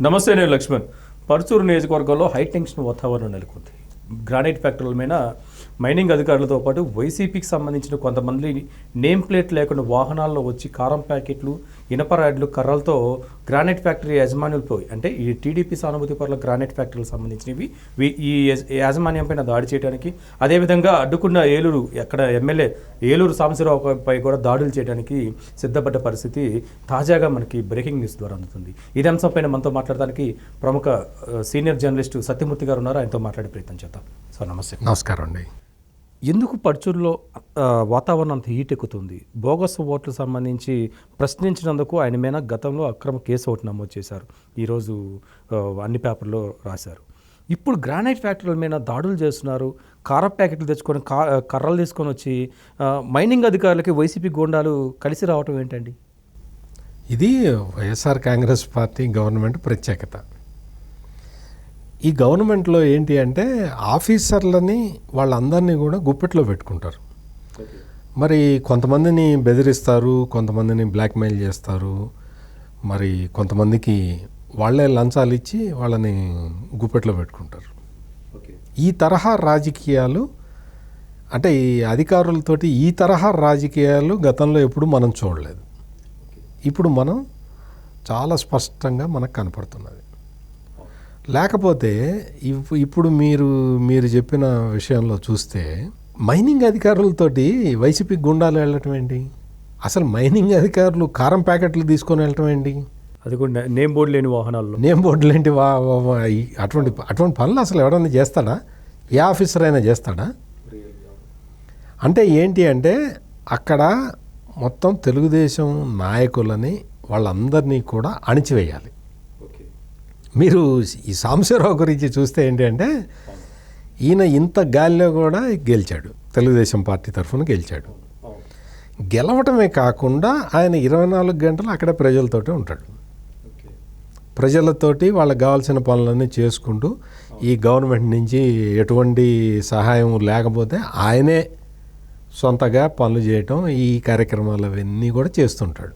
నమస్తే, నేను లక్ష్మణ్. పర్చూరు నియోజకవర్గంలో హై టెన్షన్ వాతావరణం నెలకొంది. గ్రానైట్ ఫ్యాక్టరీల మీద మైనింగ్ అధికారులతో పాటు వైసీపీకి సంబంధించిన కొంతమంది నేమ్ ప్లేట్ లేకుండా వాహనాల్లో వచ్చి కారం ప్యాకెట్లు, ఇనప రాడ్లు, కర్రలతో గ్రానైట్ ఫ్యాక్టరీ యాజమాన్యులపై, అంటే ఈ టీడీపీ సానుభూతి పరుల గ్రానైట్ ఫ్యాక్టరీలకు సంబంధించినవి ఈ యాజమాన్యం పైన దాడి చేయడానికి, అదేవిధంగా అడ్డుకున్న అక్కడ ఎమ్మెల్యే ఏలూరు సాంబశివరావుపై కూడా దాడులు చేయడానికి సిద్ధపడ్డ పరిస్థితి తాజాగా మనకి బ్రేకింగ్ న్యూస్ ద్వారా అందుతుంది. ఇదే అంశంపైన మనతో మాట్లాడడానికి ప్రముఖ సీనియర్ జర్నలిస్టు సత్యమూర్తి గారు ఉన్నారు. ఆయనతో మాట్లాడే ప్రయత్నం చేద్దాం. సార్ నమస్తే. నమస్కారం అండి. ఎందుకు పర్చూరులో వాతావరణం అంత హీట్ ఎక్కుతుంది? బోగస్ ఓట్లు సంబంధించి ప్రశ్నించినందుకు ఆయన మీద గతంలో అక్రమ కేసు ఒకటి నమోదు చేశారు. ఈరోజు అన్ని పేపర్లో రాశారు. ఇప్పుడు గ్రానైట్ ఫ్యాక్టరీల మీద దాడులు చేస్తున్నారు. కారం ప్యాకెట్లు తెచ్చుకొని కర్రలు తీసుకొని వచ్చి మైనింగ్ అధికారులకి వైసీపీ గోండాలు కలిసి రావటం ఏంటండి? ఇది వైఎస్ఆర్ కాంగ్రెస్ పార్టీ గవర్నమెంట్ ప్రత్యేకత. ఈ గవర్నమెంట్లో ఏంటి అంటే ఆఫీసర్లని వాళ్ళందరినీ కూడా గుప్పెట్లో పెట్టుకుంటారు. మరి కొంతమందిని బెదిరిస్తారు, కొంతమందిని బ్లాక్మెయిల్ చేస్తారు, మరి కొంతమందికి వాళ్ళే లంచాలు ఇచ్చి వాళ్ళని గుప్పెట్లో పెట్టుకుంటారు. ఈ తరహా రాజకీయాలు, అంటే ఈ అధికారులతోటి ఈ తరహా రాజకీయాలు గతంలో ఎప్పుడు మనం చూడలేదు. ఇప్పుడు మనం చాలా స్పష్టంగా మనకు కనపడుతున్నది. లేకపోతే ఇప్పుడు మీరు చెప్పిన విషయంలో చూస్తే మైనింగ్ అధికారులతోటి వైసీపీ గుండాలు వెళ్ళటం ఏంటి? అసలు మైనింగ్ అధికారులు కారం ప్యాకెట్లు తీసుకొని వెళ్ళటం ఏంటి? అది కూడా నేమ్ బోర్డు లేని వాహనాల్లో. నేమ్ బోర్డు లేని అటువంటి పనులు అసలు ఎవరైనా చేస్తాడా? ఏ ఆఫీసర్ అయినా చేస్తాడా? అంటే ఏంటి అంటే అక్కడ మొత్తం తెలుగుదేశం నాయకులని వాళ్ళందరినీ కూడా అణిచివేయాలి. మీరు ఈ సాంబశివరావు గురించి చూస్తే ఏంటి అంటే ఈయన ఇంత గాలిలో కూడా గెలిచాడు, తెలుగుదేశం పార్టీ తరఫున గెలిచాడు. గెలవటమే కాకుండా ఆయన 24 గంటలు అక్కడే ప్రజలతోటే ఉంటాడు. ప్రజలతోటి వాళ్ళకి కావాల్సిన పనులన్నీ చేసుకుంటూ ఈ గవర్నమెంట్ నుంచి ఎటువంటి సహాయం లేకపోతే ఆయనే సొంతగా పనులు చేయటం, ఈ కార్యక్రమాలు అవన్నీ కూడా చేస్తుంటాడు.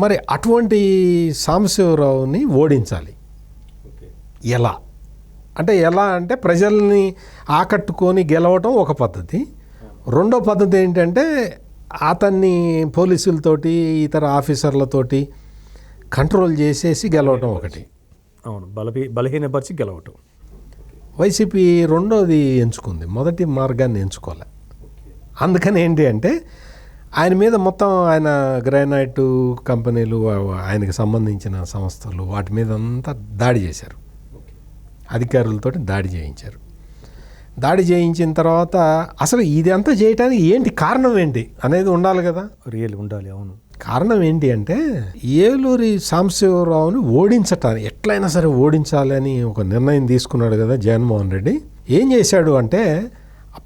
మరి అటువంటి సాంబశివరావుని ఓడించాలి. ఎలా అంటే ప్రజల్ని ఆకట్టుకొని గెలవటం ఒక పద్ధతి. రెండో పద్ధతి ఏంటంటే అతన్ని పోలీసులతోటి ఇతర ఆఫీసర్లతోటి కంట్రోల్ చేసేసి గెలవటం ఒకటి. అవును, బలహీనపరిచి గెలవటం. వైసీపీ రెండోది ఎంచుకుంది, మొదటి మార్గాన్ని ఎంచుకోలే. అందుకని ఏంటి అంటే ఆయన మీద మొత్తం ఆయన గ్రానైట్ కంపెనీలు, ఆయనకు సంబంధించిన సంస్థలు, వాటి మీద అంతా దాడి చేశారు. అధికారులతో దాడి చేయించారు. దాడి చేయించిన తర్వాత అసలు ఇది అంతా చేయడానికి ఏంటి కారణం ఏంటి అనేది ఉండాలి కదా. ఉండాలి. అవును. కారణం ఏంటి అంటే ఏలూరి సాంబశివరావుని ఓడించటానికి ఎట్లయినా సరే ఓడించాలి అని ఒక నిర్ణయం తీసుకున్నాడు కదా జగన్మోహన్ రెడ్డి. ఏం చేశాడు అంటే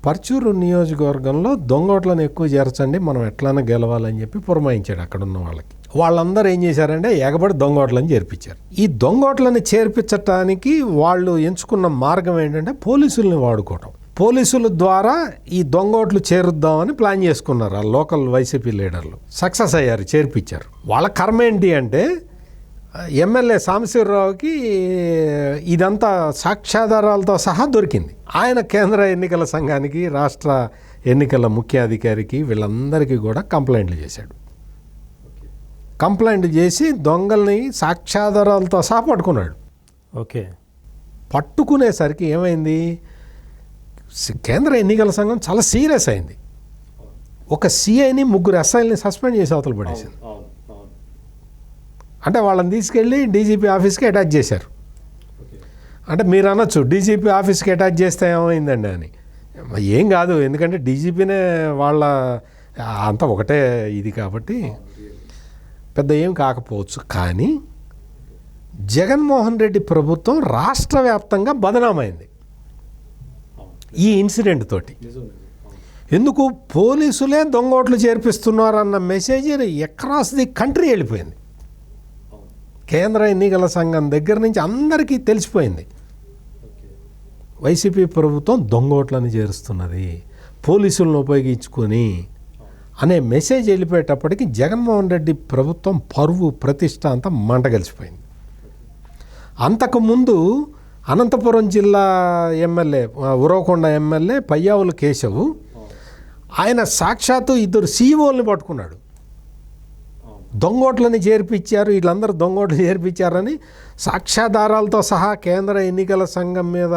పర్చూరు నియోజకవర్గంలో దొంగోట్లను ఎక్కువ చేర్చండి, మనం ఎట్లైనా గెలవాలని చెప్పి పురమాయించాడు అక్కడ ఉన్న వాళ్ళకి. వాళ్ళందరూ ఏం చేశారంటే ఎగబడి దొంగోట్లను చేర్పించారు. ఈ దొంగోట్లను చేర్పించటానికి వాళ్ళు ఎంచుకున్న మార్గం ఏంటంటే పోలీసుల్ని వాడుకోవటం. పోలీసుల ద్వారా ఈ దొంగోట్లు చేరుద్దామని ప్లాన్ చేసుకున్నారు ఆ లోకల్ వైసీపీ లీడర్లు. సక్సెస్ అయ్యారు, చేర్పించారు. వాళ్ళ కర్మ ఏంటి అంటే ఎమ్మెల్యే సాంబశివరావుకి ఇదంతా సాక్ష్యాధారాలతో సహా దొరికింది. ఆయన కేంద్ర ఎన్నికల సంఘానికి, రాష్ట్ర ఎన్నికల ముఖ్య అధికారికి, వీళ్ళందరికీ కూడా కంప్లైంట్లు చేశాడు. కంప్లైంట్ చేసి దొంగల్ని సాక్ష్యాధారాలతో సహా పట్టుకున్నాడు. ఓకే. పట్టుకునేసరికి ఏమైంది, కేంద్ర ఎన్నికల సంఘం చాలా సీరియస్ అయింది. ఒక సిఐని, 3 ఎస్ఐల్ని సస్పెండ్ చేసి అవతల పడేసింది. అంటే వాళ్ళని తీసుకెళ్ళి డీజీపీ ఆఫీస్కి అటాచ్ చేశారు. అంటే మీరు అనొచ్చు డీజీపీ ఆఫీస్కి అటాచ్ చేస్తే ఏమైందండి అని. ఏం కాదు, ఎందుకంటే డీజీపీనే వాళ్ళ అంతా ఒకటే ఇది కాబట్టి పెద్ద ఏం కాకపోవచ్చు. కానీ జగన్మోహన్ రెడ్డి ప్రభుత్వం రాష్ట్ర వ్యాప్తంగా బదనామైంది ఈ ఇన్సిడెంట్ తోటి. ఎందుకు? పోలీసులే దొంగోట్లు చేర్పిస్తున్నారన్న మెసేజ్ అక్రాస్ ది కంట్రీ వెళ్ళిపోయింది. కేంద్ర ఎన్నికల సంఘం దగ్గర నుంచి అందరికీ తెలిసిపోయింది వైసీపీ ప్రభుత్వం దొంగోట్లను చేరుస్తున్నది, పోలీసులను ఉపయోగించుకొని అనే మెసేజ్ వెళ్ళిపోయేటప్పటికి జగన్మోహన్ రెడ్డి ప్రభుత్వం పరువు ప్రతిష్ట అంతా మంట కలిసిపోయింది. అంతకుముందు అనంతపురం జిల్లా ఎమ్మెల్యే ఉరవకొండ ఎమ్మెల్యే పయ్యావుల కేశవు ఆయన సాక్షాత్తు 2 సీఈఓల్ని పట్టుకున్నాడు. దొంగోట్లని చేర్పించారు, వీళ్ళందరూ దొంగోట్లు చేర్పించారని సాక్ష్యాధారాలతో సహా కేంద్ర ఎన్నికల సంఘం మీద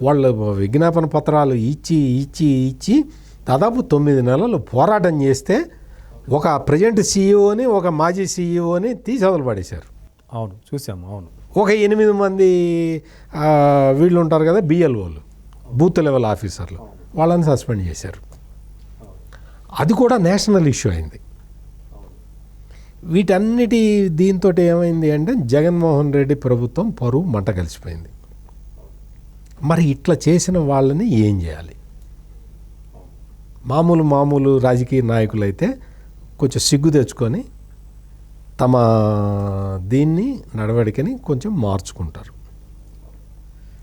వాళ్ళు విజ్ఞాపన పత్రాలు ఇచ్చి దాదాపు 9 నెలలు పోరాటం చేస్తే ఒక ప్రజెంట్ సీఈఓని ఒక మాజీ సీఈఓని తీసి వదిలి పడేశారు. అవును, చూసాము. అవును, ఒక 8 మంది వీళ్ళు ఉంటారు కదా, బిఎల్ఓలు, బూత్ లెవెల్ ఆఫీసర్లు, వాళ్ళని సస్పెండ్ చేశారు. అది కూడా నేషనల్ ఇష్యూ అయింది. వీటన్నిటి దీంతో ఏమైంది అంటే జగన్మోహన్ రెడ్డి ప్రభుత్వం పరువు మంట కలిసిపోయింది. మరి ఇట్లా చేసిన వాళ్ళని ఏం చేయాలి? మామూలు రాజకీయ నాయకులైతే కొంచెం సిగ్గు తెచ్చుకొని తమ దీన్ని నడవడికని కొంచెం మార్చుకుంటారు.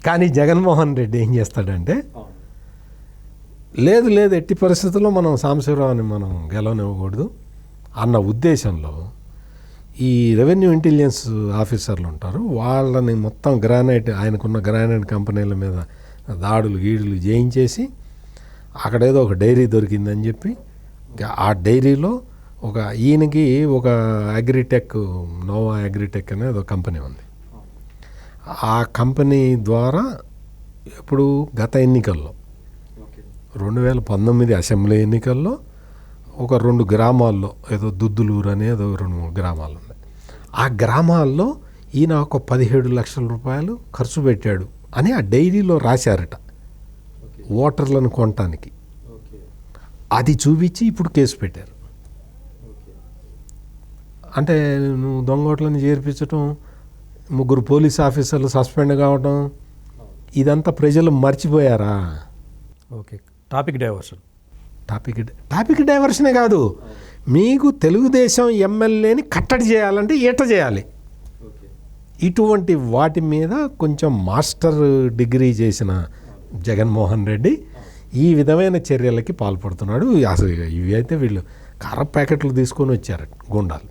కానీ జగన్మోహన్ రెడ్డి ఏం చేస్తాడంటే లేదు ఎట్టి పరిస్థితుల్లో మనం సాంబశివరావుని మనం గెలవనివ్వకూడదు అన్న ఉద్దేశంలో ఈ రెవెన్యూ ఇంటెలిజెన్స్ ఆఫీసర్లు ఉంటారు, వాళ్ళని మొత్తం ఆయనకున్న గ్రానైట్ కంపెనీల మీద గీడులు చేయించేసి అక్కడేదో ఒక డైరీ దొరికిందని చెప్పి ఆ డైరీలో ఈయనకి ఒక అగ్రిటెక్, నోవా అగ్రిటెక్ అనేది ఒక కంపెనీ ఉంది. ఆ కంపెనీ ద్వారా ఇప్పుడు గత ఎన్నికల్లో 2019 అసెంబ్లీ ఎన్నికల్లో ఒక 2 గ్రామాల్లో ఏదో దుద్దులూరు అనే ఏదో 2-3 గ్రామాలు ఉన్నాయి. ఆ గ్రామాల్లో ఈయన ఒక 17 లక్షల రూపాయలు ఖర్చు పెట్టాడు అని ఆ డైరీలో రాశారట ఓటర్లను కొనటానికి. అది చూపించి ఇప్పుడు కేసు పెట్టారు. అంటే నువ్వు దొంగోట్లను చేర్పించటం, 3 పోలీస్ ఆఫీసర్లు సస్పెండ్ కావటం, ఇదంతా ప్రజలు మర్చిపోయారా? ఓకే, టాపిక్ డైవర్షనే కాదు, మీకు తెలుగుదేశం ఎమ్మెల్యేని కట్టడి చేయాలంటే ఎట్ట చేయాలి? ఇటువంటి వాటి మీద కొంచెం మాస్టర్ డిగ్రీ చేసిన జగన్మోహన్ రెడ్డి ఈ విధమైన చర్యలకి పాల్పడుతున్నాడు. అసలు ఇవి అయితే వీళ్ళు కారం ప్యాకెట్లు తీసుకొని వచ్చారు గుండాలు,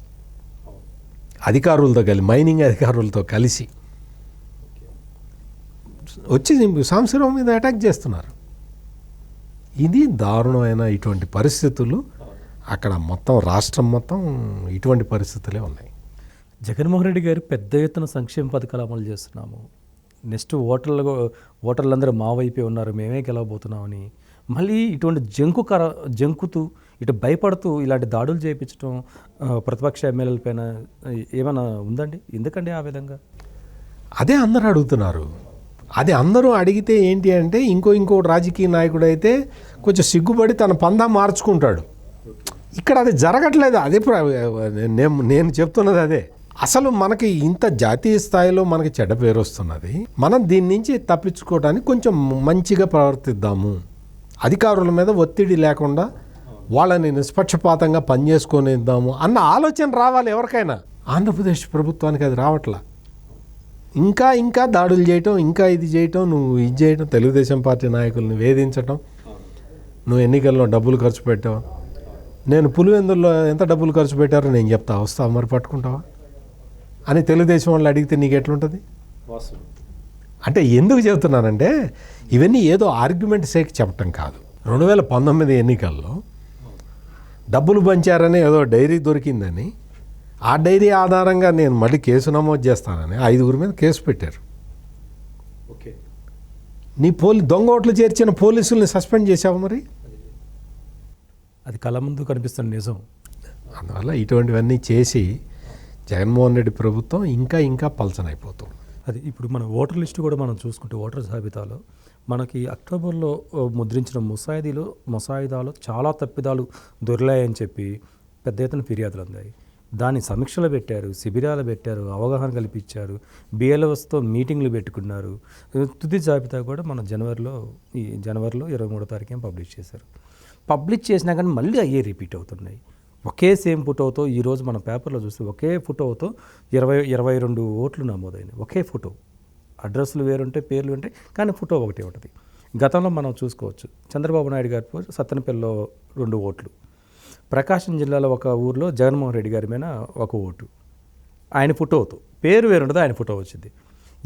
అధికారులతో మైనింగ్ అధికారులతో కలిసి వచ్చి సాంబశివరావు మీద అటాక్ చేస్తున్నారు. ఇది దారుణమైన ఇటువంటి పరిస్థితులు అక్కడ మొత్తం రాష్ట్రం మొత్తం ఇటువంటి పరిస్థితులే ఉన్నాయి. జగన్మోహన్ రెడ్డి గారు పెద్ద ఎత్తున సంక్షేమ పథకాలు అమలు చేస్తున్నాము, నెక్స్ట్ ఓటర్లందరూ మా వైపే ఉన్నారు, మేమే గెలవబోతున్నామని మళ్ళీ ఇటువంటి జంకుతూ ఇటు భయపడుతూ ఇలాంటి దాడులు చేయించడం ప్రతిపక్ష ఎమ్మెల్యేల పైన ఏమైనా ఉందండి? ఎందుకండి ఆ విధంగా? అదే అందరూ అడుగుతున్నారు. అది అందరూ అడిగితే ఏంటి అంటే ఇంకో రాజకీయ నాయకుడు అయితే కొంచెం సిగ్గుపడి తన పందా మార్చుకుంటాడు. ఇక్కడ అది జరగట్లేదు. అదే నేను చెప్తున్నది అదే. అసలు మనకి ఇంత జాతీయ స్థాయిలో మనకి చెడ్డ పేరు వస్తున్నది. మనం దీని నుంచి తప్పించుకోవడానికి కొంచెం మంచిగా ప్రవర్తిద్దాము, అధికారుల మీద ఒత్తిడి లేకుండా వాళ్ళని నిష్పక్షపాతంగా పనిచేసుకొనిద్దాము అన్న ఆలోచన రావాలి ఎవరికైనా. ఆంధ్రప్రదేశ్ ప్రభుత్వానికి అది రావట్లా. ఇంకా దాడులు చేయటం, ఇంకా ఇది చేయటం, నువ్వు ఇది చేయటం, తెలుగుదేశం పార్టీ నాయకుల్ని వేధించటం, నువ్వు ఎన్నికల్లో డబ్బులు ఖర్చు పెట్టావు, నేను పులివెందుల్లో ఎంత డబ్బులు ఖర్చు పెట్టారో నేను చెప్తా, వస్తావు మరి పట్టుకుంటావా అని తెలుగుదేశం వాళ్ళు అడిగితే నీకు ఎట్లుంటుంది? అంటే ఎందుకు చెబుతున్నానంటే ఇవన్నీ ఏదో ఆర్గ్యుమెంట్ సేక్ చెప్పటం కాదు. 2019 ఎన్నికల్లో డబ్బులు పంచారని ఏదో డైరీ దొరికిందని, ఆ డైరీ ఆధారంగా నేను మళ్ళీ కేసు నమోదు చేస్తానని 5 మీద కేసు పెట్టారు. నీ దొంగ ఓట్లు చేర్చిన పోలీసుల్ని సస్పెండ్ చేశావు. మరి అది కళ్ళ ముందు కనిపిస్తున్న నిజం. అందువల్ల ఇటువంటివన్నీ చేసి జగన్మోహన్ రెడ్డి ప్రభుత్వం ఇంకా పలచనైపోతుంది. అది ఇప్పుడు మన ఓటర్ లిస్టు కూడా మనం చూసుకుంటే ఓటర్ జాబితాలో మనకి అక్టోబర్లో ముద్రించిన ముసాయిదాలో చాలా తప్పిదాలు దొరికాయని చెప్పి పెద్ద ఎత్తున ఫిర్యాదులు అందాయి. దాన్ని సమీక్షలు పెట్టారు, శిబిరాలు పెట్టారు, అవగాహన కల్పించారు, బిఎల్ఓస్తో మీటింగ్లు పెట్టుకున్నారు. తుది జాబితా కూడా మన జనవరిలో 23వ తారీఖున పబ్లిష్ చేశారు. పబ్లిష్ చేసినా కానీ మళ్ళీ అయ్యే రిపీట్ అవుతున్నాయి. ఒకే సేమ్ ఫోటోతో ఈరోజు మన పేపర్లో చూస్తే ఒకే ఫోటోతో 22 ఓట్లు నమోదైనాయి. ఒకే ఫోటో, అడ్రస్లు వేరుంటాయి, పేర్లు ఉంటాయి, కానీ ఫోటో ఒకటే ఉంటుంది. గతంలో మనం చూసుకోవచ్చు, చంద్రబాబు నాయుడు గారి సత్తెనపల్లిలో 2 ఓట్లు, ప్రకాశం జిల్లాలో ఒక ఊర్లో జగన్మోహన్ రెడ్డి గారి మీద 1 ఓటు, ఆయన ఫోటోతో పేరు వేరుంటుంది, ఆయన ఫోటో వచ్చింది.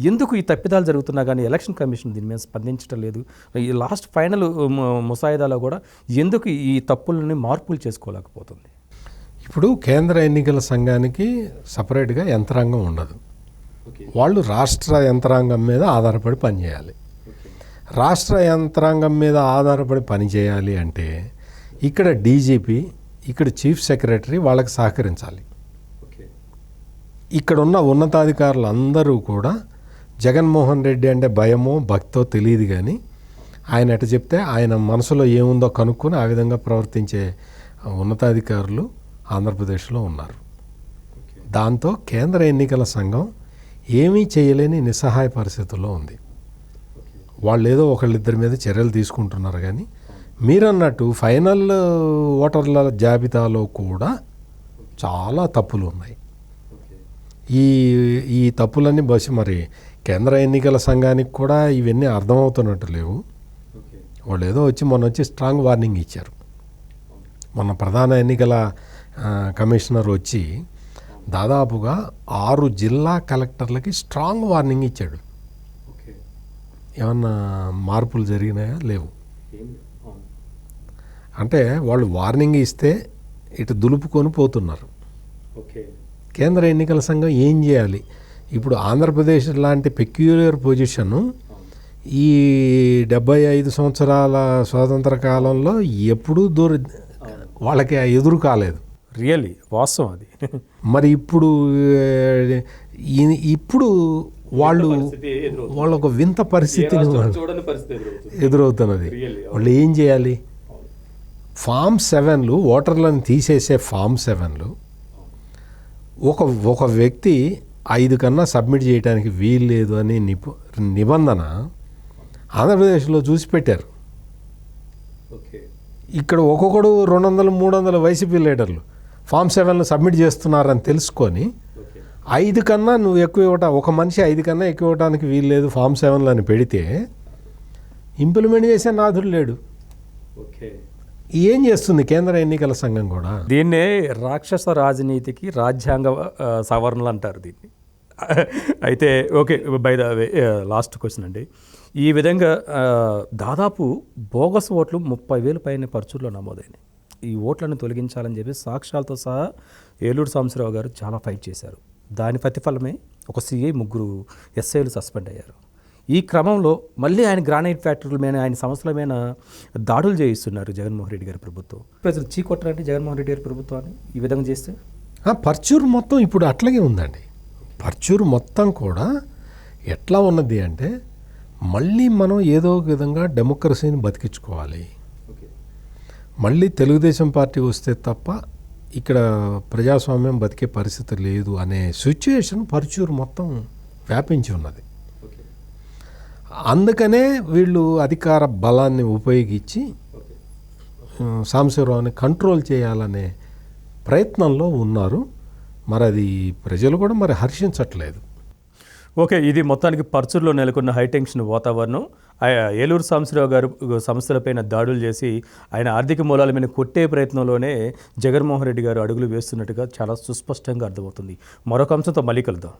ఎందుకు ఈ తప్పిదాలు జరుగుతున్నా కానీ ఎలక్షన్ కమిషన్ దీని మీద స్పందించడం లేదు? ఈ లాస్ట్ ఫైనల్ ముసాయిదాలో కూడా ఎందుకు ఈ తప్పులని మార్పులు చేసుకోలేకపోతుంది? ఇప్పుడు కేంద్ర ఎన్నికల సంఘానికి సపరేట్గా యంత్రాంగం ఉండదు. వాళ్ళు రాష్ట్ర యంత్రాంగం మీద ఆధారపడి పనిచేయాలి. రాష్ట్ర యంత్రాంగం మీద ఆధారపడి పనిచేయాలి అంటే ఇక్కడ డీజీపీ, ఇక్కడ చీఫ్ సెక్రటరీ వాళ్ళకి సహకరించాలి. ఇక్కడ ఉన్న ఉన్నతాధికారులు అందరూ కూడా జగన్మోహన్ రెడ్డి అంటే భయమో భక్తో తెలియదు, కానీ ఆయన ఎట చెప్తే ఆయన మనసులో ఏముందో కనుక్కొని ఆ విధంగా ప్రవర్తించే ఉన్నతాధికారులు ఆంధ్రప్రదేశ్లో ఉన్నారు. దాంతో కేంద్ర ఎన్నికల సంఘం ఏమీ చేయలేని నిస్సహాయ పరిస్థితుల్లో ఉంది. వాళ్ళు ఏదో ఒకళ్ళిద్దరి మీద చర్యలు తీసుకుంటున్నారు, కానీ మీరన్నట్టు ఫైనల్ ఓటర్ల జాబితాలో కూడా చాలా తప్పులు ఉన్నాయి. ఈ తప్పులన్నీ బస్సు మరి కేంద్ర ఎన్నికల సంఘానికి కూడా ఇవన్నీ అర్థమవుతున్నట్టు లేవు. వాళ్ళు ఏదో మొన్న వచ్చి స్ట్రాంగ్ వార్నింగ్ ఇచ్చారు. మొన్న ప్రధాన ఎన్నికల కమిషనర్ వచ్చి దాదాపుగా 6 జిల్లా కలెక్టర్లకి స్ట్రాంగ్ వార్నింగ్ ఇచ్చాడు. ఏమన్నా మార్పులు జరిగినాయా? లేవు. అంటే వాళ్ళు వార్నింగ్ ఇస్తే ఇటు దులుపుకొని పోతున్నారు. కేంద్ర ఎన్నికల సంఘం ఏం చేయాలి? ఇప్పుడు ఆంధ్రప్రదేశ్ లాంటి పెక్యులర్ పొజిషను ఈ 75 సంవత్సరాల స్వాతంత్ర కాలంలో ఎప్పుడూ వాళ్ళకి ఎదురు కాలేదు. రియల్లీ వాస్తవం అది. మరి ఇప్పుడు వాళ్ళు ఒక వింత పరిస్థితిని ఎదురవుతున్నది. వాళ్ళు ఏం చేయాలి? ఫామ్ 7లు, ఓటర్లను తీసేసే ఫామ్ 7లు ఒక వ్యక్తి 5 కన్నా సబ్మిట్ చేయడానికి వీలు లేదు అనే నిబంధన ఆంధ్రప్రదేశ్లో చూసి పెట్టారు. ఇక్కడ ఒక్కొక్కడు 200, 300 వైసీపీ లీడర్లు ఫామ్ 7లు సబ్మిట్ చేస్తున్నారని తెలుసుకొని 5 కన్నా నువ్వు ఎక్కువ ఒక మనిషి 5 కన్నా ఎక్కువ ఇవ్వడానికి వీలు లేదు ఫామ్ 7లు అని పెడితే ఇంప్లిమెంట్ చేసే నాథుడు లేడు. ఏం చేస్తుంది కేంద్ర ఎన్నికల సంఘం కూడా? దీన్నే రాక్షస రాజనీతికి రాజ్యాంగ సవరణలు అంటారు దీన్ని. అయితే okay, by the way last question అండి. ఈ విధంగా దాదాపు బోగస్ ఓట్లు 30,000 పైన పర్చూర్లో నమోదైనాయి. ఈ ఓట్లను తొలగించాలని చెప్పి సాక్ష్యాలతో సహా ఏలూరు సాంబశివరావు గారు చాలా ఫైట్ చేశారు. దాని ప్రతిఫలమే ఒక సిఐ, 3 ఎస్ఐలు సస్పెండ్ అయ్యారు. ఈ క్రమంలో మళ్ళీ ఆయన గ్రానైట్ ఫ్యాక్టరీల మీద, ఆయన సంస్థల మీద దాడులు చేయిస్తున్నారు జగన్మోహన్ రెడ్డి గారి ప్రభుత్వం. ప్రజలు చీకొట్టరండి జగన్మోహన్ రెడ్డి గారి ప్రభుత్వాన్ని ఈ విధంగా చేస్తే. పర్చూరు మొత్తం ఇప్పుడు అట్లాగే ఉందండి. పర్చూరు మొత్తం కూడా ఎట్లా ఉన్నది అంటే మళ్ళీ మనం ఏదో ఒక విధంగా డెమోక్రసీని బతికించుకోవాలి. మళ్ళీ తెలుగుదేశం పార్టీ వస్తే తప్ప ఇక్కడ ప్రజాస్వామ్యం బతికే పరిస్థితి లేదు అనే సిచ్యుయేషన్ పర్చూరు మొత్తం వ్యాపించి ఉన్నది. అందుకనే వీళ్ళు అధికార బలాన్ని ఉపయోగించి సాంబశివరావుని కంట్రోల్ చేయాలనే ప్రయత్నంలో ఉన్నారు. మరి అది ప్రజలు కూడా మరి హర్షించట్లేదు. ఓకే, ఇది మొత్తానికి పర్చూరులో నెలకొన్న హైటెన్షన్ వాతావరణం. ఏలూరు సాంబశివరావు గారు సంస్థలపైన దాడులు చేసి ఆయన ఆర్థిక మూలాల మీద కొట్టే ప్రయత్నంలోనే జగన్మోహన్ రెడ్డి గారు అడుగులు వేస్తున్నట్టుగా చాలా సుస్పష్టంగా అర్థమవుతుంది. మరొక అంశంతో మళ్ళీ కలుద్దాం.